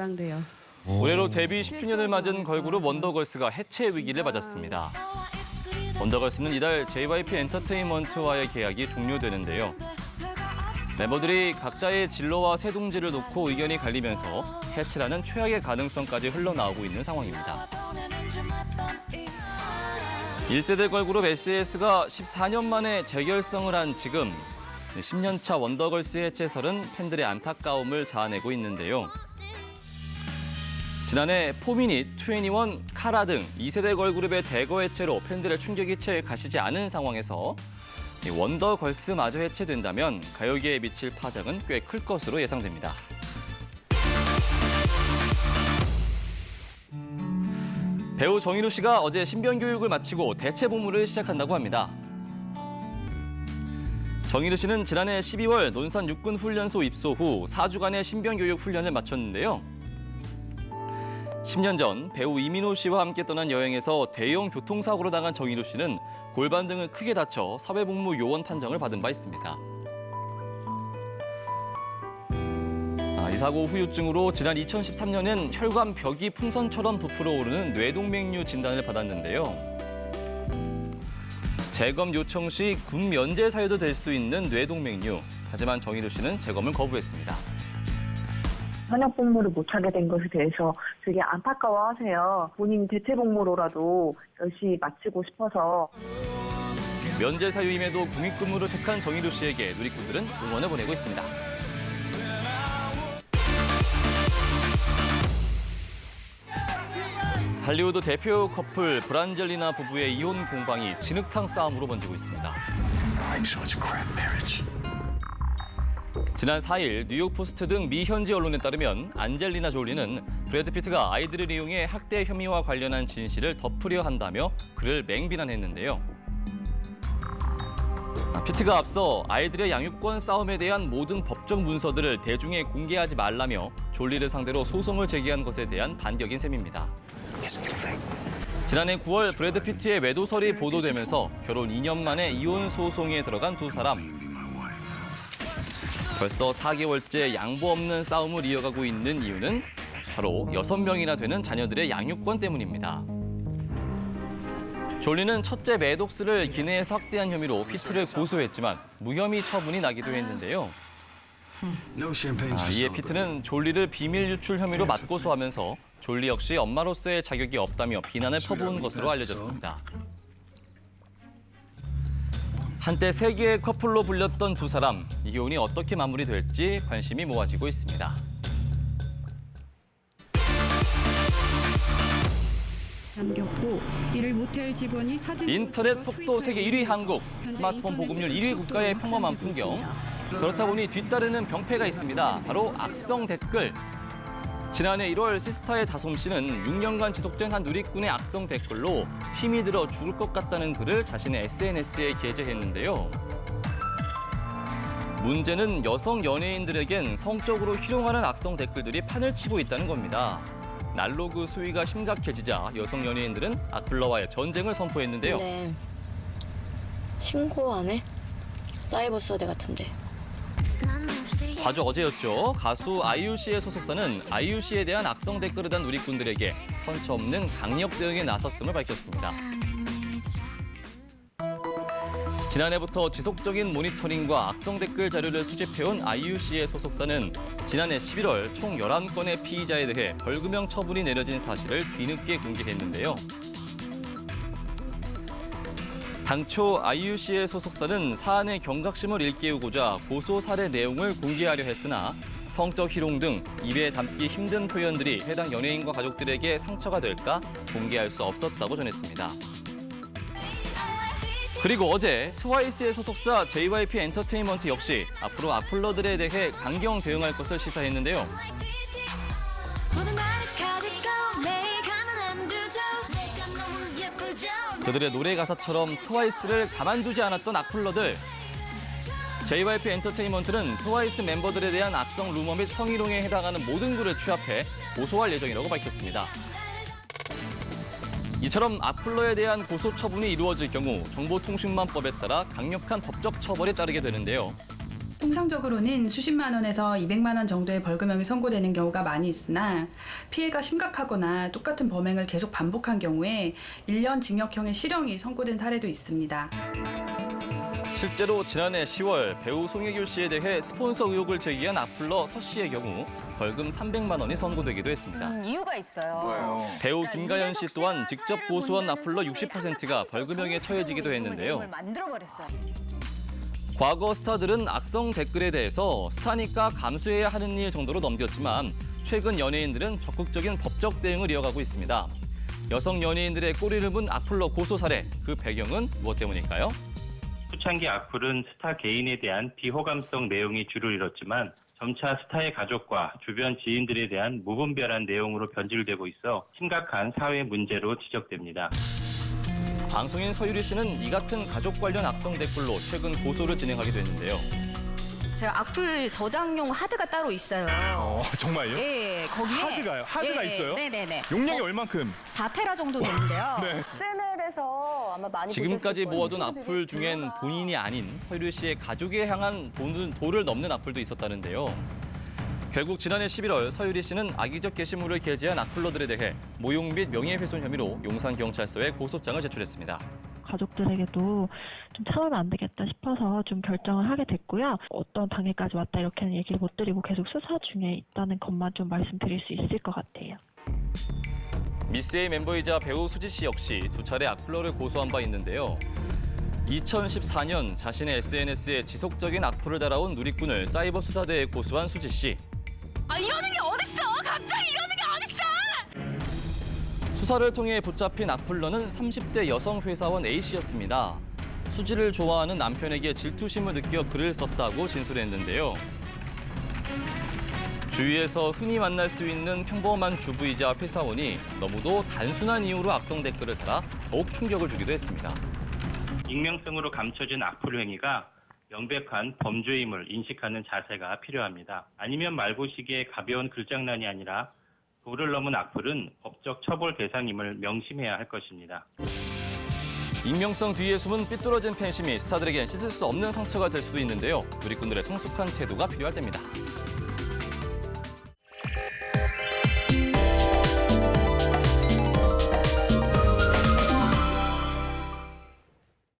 예상돼요. 올해로 데뷔 10주년을 맞은 걸그룹 원더걸스가 해체 위기를 맞았습니다. 원더걸스는 이달 JYP 엔터테인먼트와의 계약이 종료되는데요. 멤버들이 각자의 진로와 새둥지를 놓고 의견이 갈리면서 해체라는 최악의 가능성까지 흘러나오고 있는 상황입니다. 1세대 걸그룹 SES가 14년 만에 재결성을 한 지금 10년차 원더걸스 해체설은 팬들의 안타까움을 자아내고 있는데요. 지난해 포미닛, 21, 카라 등 2세대 걸그룹의 대거 해체로 팬들의 충격이 채 가시지 않은 상황에서 원더걸스마저 해체된다면 가요계에 미칠 파장은 꽤 클 것으로 예상됩니다. 배우 정인우 씨가 어제 신변 교육을 마치고 대체 복무를 시작한다고 합니다. 정인우 씨는 지난해 12월 논산 육군훈련소 입소 후 4주간의 신변 교육 훈련을 마쳤는데요. 10년 전 배우 이민호 씨와 함께 떠난 여행에서 대형 교통사고로 당한 정인우 씨는 골반 등을 크게 다쳐 사회복무 요원 판정을 받은 바 있습니다. 이 사고 후유증으로 지난 2013년엔 혈관 벽이 풍선처럼 부풀어 오르는 뇌동맥류 진단을 받았는데요. 재검 요청 시 군 면제 사유도 될 수 있는 뇌동맥류. 하지만 정인우 씨는 재검을 거부했습니다. 현역 복무를 못하게 된 것에 대해서 되게 안타까워하세요. 본인 대체 복무로라도 열심히 마치고 싶어서. 면제 사유임에도 공익근무를 택한 정인우 씨에게 누리꾼들은 응원을 보내고 있습니다. 할리우드 대표 커플 브란젤리나 부부의 이혼 공방이 진흙탕 싸움으로 번지고 있습니다. 지난 4일 뉴욕 포스트 등 미 현지 언론에 따르면 안젤리나 졸리는 브래드 피트가 아이들을 이용해 학대 혐의와 관련한 진실을 덮으려 한다며 그를 맹비난했는데요. 피트가 앞서 아이들의 양육권 싸움에 대한 모든 법적 문서들을 대중에 공개하지 말라며 졸리를 상대로 소송을 제기한 것에 대한 반격인 셈입니다. 지난해 9월 브래드 피트의 외도설이 보도되면서 결혼 2년 만에 이혼 소송에 들어간 두 사람. 벌써 4개월째 양보 없는 싸움을 이어가고 있는 이유는 바로 6명이나 되는 자녀들의 양육권 때문입니다. 졸리는 첫째 매독스를 기내에서 학대한 혐의로 피트를 고소했지만 무혐의 처분이 나기도 했는데요. 이에 피트는 졸리를 비밀 유출 혐의로 맞고소하면서 졸리 역시 엄마로서의 자격이 없다며 비난을 퍼부은 것으로 알려졌습니다. 한때 세계의 커플로 불렸던 두 사람, 이혼이 어떻게 마무리될지 관심이 모아지고 있습니다. 남겼고 이를 모텔 직원이 사진 인터넷 속도 세계 1위 한국, 스마트폰 보급률 1위 국가의 평범한 풍경. 그렇다 보니 뒤따르는 병폐가 있습니다. 바로 악성 댓글. 지난해 1월 시스타의 다솜 씨는 6년간 지속된 한 누리꾼의 악성 댓글로 힘이 들어 죽을 것 같다는 글을 자신의 SNS에 게재했는데요. 문제는 여성 연예인들에겐 성적으로 희롱하는 악성 댓글들이 판을 치고 있다는 겁니다. 난로 그 수위가 심각해지자 여성 연예인들은 악플러와의 전쟁을 선포했는데요. 근데 신고 안 해? 사이버 서대 같은데. 바로 어제였죠. 가수 아이유 씨의 소속사는 아이유 씨에 대한 악성 댓글을 단 누리꾼들에게 선처 없는 강력 대응에 나섰음을 밝혔습니다. 지난해부터 지속적인 모니터링과 악성 댓글 자료를 수집해온 아이유 씨의 소속사는 지난해 11월 총 11건의 피의자에 대해 벌금형 처분이 내려진 사실을 뒤늦게 공개했는데요. 당초 아이유 씨의 소속사는 사안의 경각심을 일깨우고자 고소 사례 내용을 공개하려 했으나 성적 희롱 등 입에 담기 힘든 표현들이 해당 연예인과 가족들에게 상처가 될까 공개할 수 없었다고 전했습니다. 그리고 어제 트와이스의 소속사 JYP 엔터테인먼트 역시 앞으로 악플러들에 대해 강경 대응할 것을 시사했는데요. 그들의 노래 가사처럼 트와이스를 가만두지 않았던 악플러들. JYP 엔터테인먼트는 트와이스 멤버들에 대한 악성 루머 및 성희롱에 해당하는 모든 글을 취합해 고소할 예정이라고 밝혔습니다. 이처럼 악플러에 대한 고소 처분이 이루어질 경우 정보통신망법에 따라 강력한 법적 처벌이 따르게 되는데요. 통상적으로는 수십만 원에서 200만 원 정도의 벌금형이 선고되는 경우가 많이 있으나 피해가 심각하거나 똑같은 범행을 계속 반복한 경우에 1년 징역형의 실형이 선고된 사례도 있습니다. 실제로 지난해 10월 배우 송혜교 씨에 대해 스폰서 의혹을 제기한 악플러 서 씨의 경우 벌금 300만 원이 선고되기도 했습니다. 이유가 있어요. 뭐예요? 배우 그러니까 김가연 씨 유재석 또한 씨가 직접 사회를 고소한 본다는 악플러 소문이 60%가 벌금형에 처해지기도 했는데요. 내용을 만들어버렸어요. 과거 스타들은 악성 댓글에 대해서 스타니까 감수해야 하는 일 정도로 넘겼지만 최근 연예인들은 적극적인 법적 대응을 이어가고 있습니다. 여성 연예인들의 꼬리를 문 악플러 고소 사례, 그 배경은 무엇 때문일까요? 초창기 악플은 스타 개인에 대한 비호감성 내용이 주를 이뤘지만 점차 스타의 가족과 주변 지인들에 대한 무분별한 내용으로 변질되고 있어 심각한 사회 문제로 지적됩니다. 방송인 서유리 씨는 이 같은 가족 관련 악성 댓글로 최근 고소를 진행하기도 했는데요. 제가 악플 저장용 하드가 따로 있어요. 정말요? 예, 거기에 하드가요? 하드가 있어요? 네네네. 용량이 얼만큼? 4테라 정도 되는데요. 네. 스늘에서 아마 많이 지금까지 보셨을 거예요. 모아둔 악플 중엔 본인이 아닌 서유리 씨의 가족에 향한 도를 넘는 악플도 있었다는데요. 결국 지난해 11월 서유리 씨는 악의적 게시물을 게재한 악플러들에 대해 모욕 및 명예훼손 혐의로 용산경찰서에 고소장을 제출했습니다. 가족들에게도 좀 참으면 안 되겠다 싶어서 좀 결정을 하게 됐고요. 어떤 단계까지 왔다 이렇게는 얘기를 못 드리고 계속 수사 중에 있다는 것만 좀 말씀드릴 수 있을 것 같아요. 미스의 멤버이자 배우 수지 씨 역시 두 차례 악플러를 고소한 바 있는데요. 2014년 자신의 SNS에 지속적인 악플을 달아온 누리꾼을 사이버 수사대에 고소한 수지 씨. 아, 이러는 게 어딨어? 갑자기 이러는 게 어딨어? 수사를 통해 붙잡힌 악플러는 30대 여성 회사원 A 씨였습니다. 수지를 좋아하는 남편에게 질투심을 느껴 글을 썼다고 진술했는데요. 주위에서 흔히 만날 수 있는 평범한 주부이자 회사원이 너무도 단순한 이유로 악성 댓글을 달아 더욱 충격을 주기도 했습니다. 익명성으로 감춰진 악플 행위가 명백한 범죄임을 인식하는 자세가 필요합니다. 아니면 말고시기에 가벼운 글장난이 아니라 도를 넘은 악플은 법적 처벌 대상임을 명심해야 할 것입니다. 익명성 뒤에 숨은 삐뚤어진 팬심이 스타들에겐 씻을 수 없는 상처가 될 수도 있는데요. 누리꾼들의 성숙한 태도가 필요할 때입니다.